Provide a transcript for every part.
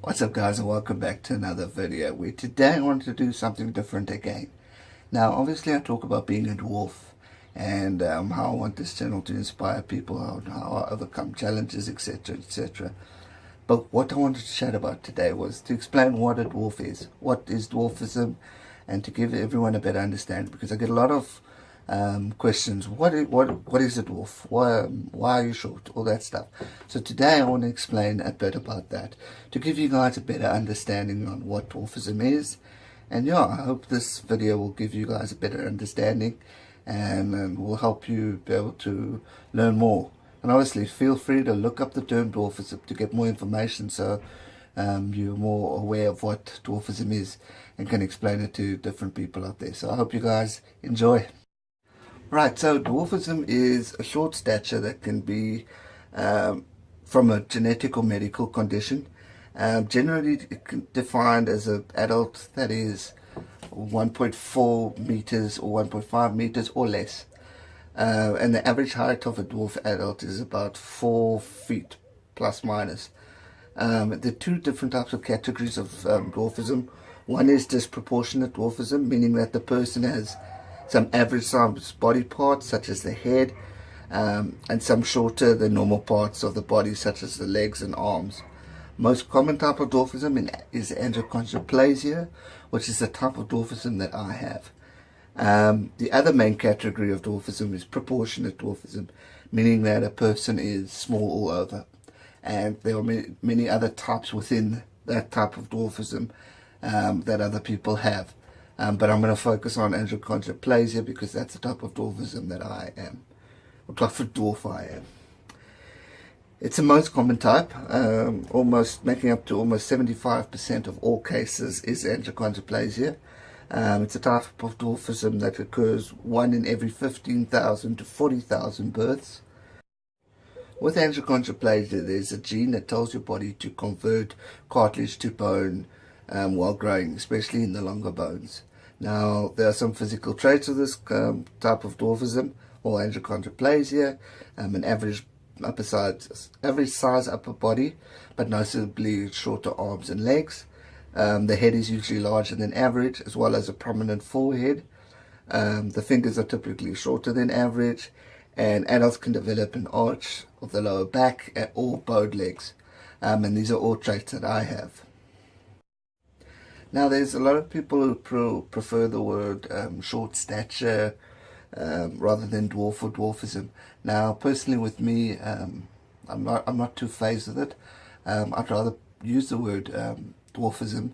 What's up guys, and welcome back to another video where today I wanted to do something different again. Now obviously I talk about being a dwarf and how I want this channel to inspire people, how I overcome challenges, etc, etc. But what I wanted to chat about today was to explain what a dwarf is, what is dwarfism, and to give everyone a better understanding, because I get a lot of questions. What is a dwarf? Why are you short? All that stuff. So today I want to explain a bit about that, to give you guys a better understanding on what dwarfism is. And yeah, I hope this video will give you guys a better understanding and will help you be able to learn more. And obviously feel free to look up the term dwarfism to get more information, so you're more aware of what dwarfism is and can explain it to different people out there. So I hope you guys enjoy. Right, so dwarfism is a short stature that can be from a genetic or medical condition. Generally defined as an adult that is 1.4 meters or 1.5 meters or less. And the average height of a dwarf adult is about 4 feet plus minus. There are two different types of categories of dwarfism. One is disproportionate dwarfism, meaning that the person has some average size body parts such as the head, and some shorter than normal parts of the body such as the legs and arms. Most common type of dwarfism is achondroplasia, which is the type of dwarfism that I have. The other main category of dwarfism is proportionate dwarfism, meaning that a person is small all over. And there are many other types within that type of dwarfism that other people have. But I'm going to focus on achondroplasia because that's the type of dwarfism that I am, or type of dwarf I am. It's the most common type, making up to almost 75% of all cases is achondroplasia. It's a type of dwarfism that occurs 1 in every 15,000 to 40,000 births. With achondroplasia, there's a gene that tells your body to convert cartilage to bone while growing, especially in the longer bones. Now, there are some physical traits of this type of dwarfism, or achondroplasia, an average size upper body, but noticeably shorter arms and legs. The head is usually larger than average, as well as a prominent forehead. The fingers are typically shorter than average, and adults can develop an arch of the lower back or bowed legs. And these are all traits that I have. Now, there's a lot of people who prefer the word short stature rather than dwarf or dwarfism. Now, personally, with me, I'm not too phased with it. I'd rather use the word dwarfism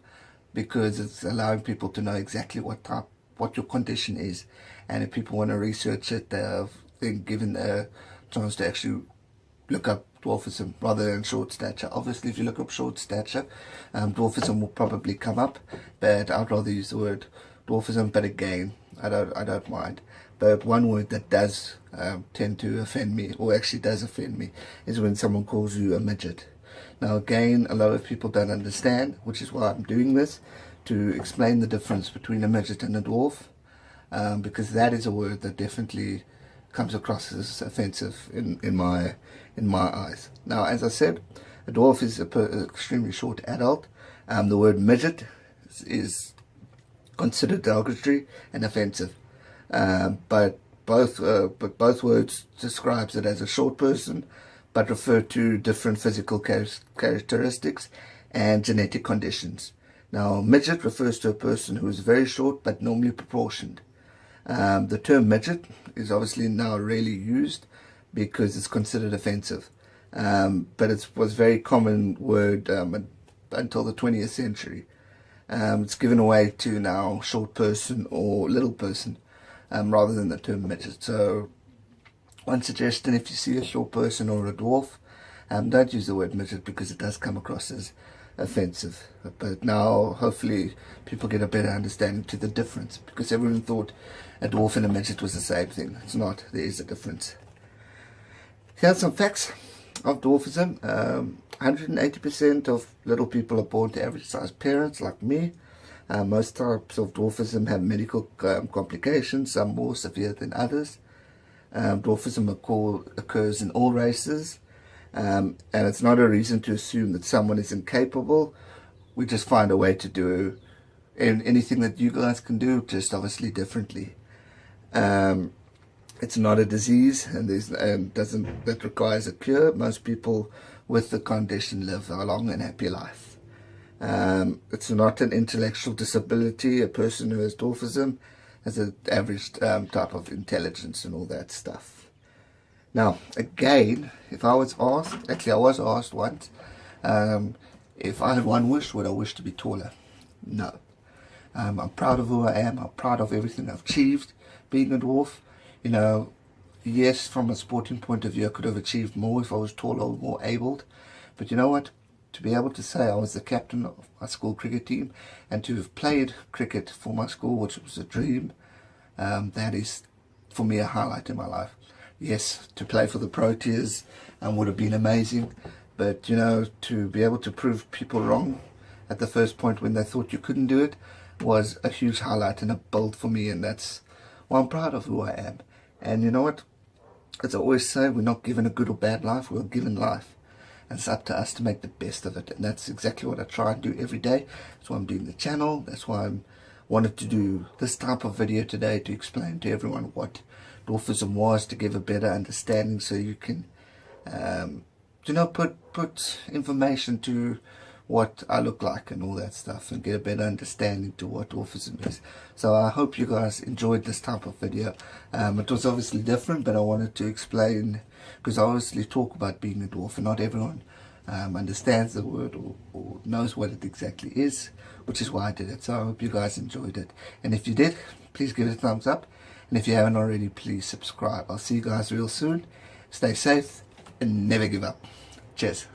because it's allowing people to know exactly what your condition is, and if people want to research it, they're given a chance to actually look up dwarfism rather than short stature. Obviously, if you look up short stature, dwarfism will probably come up, but I'd rather use the word dwarfism. But again, I don't mind. But one word that does tend to offend me, or actually does offend me, is when someone calls you a midget. Now again, a lot of people don't understand, which is why I'm doing this, to explain the difference between a midget and a dwarf, because that is a word that definitely comes across as offensive in my eyes. Now, as I said, a dwarf is an extremely short adult. The word midget is considered derogatory and offensive, but both words describes it as a short person, but refer to different physical characteristics and genetic conditions. Now, midget refers to a person who is very short but normally proportioned. The term midget is obviously now rarely used because it's considered offensive, but it was a very common word until the 20th century. It's given away to now short person or little person rather than the term midget. So one suggestion, if you see a short person or a dwarf, don't use the word midget because it does come across as offensive. But now hopefully people get a better understanding to the difference, because everyone thought a dwarf and a midget was the same thing. It's not. There is a difference. Here's some facts of dwarfism. 180% of little people are born to average sized parents like me. Most types of dwarfism have medical complications, some more severe than others. Dwarfism occurs in all races, and it's not a reason to assume that someone is incapable we just find a way to do anything that you guys can do, just obviously differently. It's not a disease, and that requires a cure. Most people with the condition live a long and happy life. It's not an intellectual disability. A person who has dwarfism has an average type of intelligence and all that stuff. Now, again, if I was asked, actually I was asked once, if I had one wish, would I wish to be taller? No. I'm proud of who I am. I'm proud of everything I've achieved being a dwarf. You know, yes, from a sporting point of view, I could have achieved more if I was taller or more abled. But you know what? To be able to say I was the captain of my school cricket team and to have played cricket for my school, which was a dream, that is, for me, a highlight in my life. Yes, to play for the Proteas would have been amazing. But, you know, to be able to prove people wrong at the first point when they thought you couldn't do it was a huge highlight and a build for me. And that's why I'm proud of who I am. And you know what? As I always say, we're not given a good or bad life, we're given life. And it's up to us to make the best of it. And that's exactly what I try and do every day. That's why I'm doing the channel. That's why I wanted to do this type of video today, to explain to everyone what dwarfism was, to give a better understanding so you can, you know, put information to what I look like and all that stuff, and get a better understanding to what dwarfism is. So I hope you guys enjoyed this type of video. It was obviously different, but I wanted to explain, because I obviously talk about being a dwarf and not everyone understands the word or knows what it exactly is, which is why I did it. So I hope you guys enjoyed it, and if you did, please give it a thumbs up, and if you haven't already, please subscribe. I'll see you guys real soon. Stay safe and never give up. Cheers.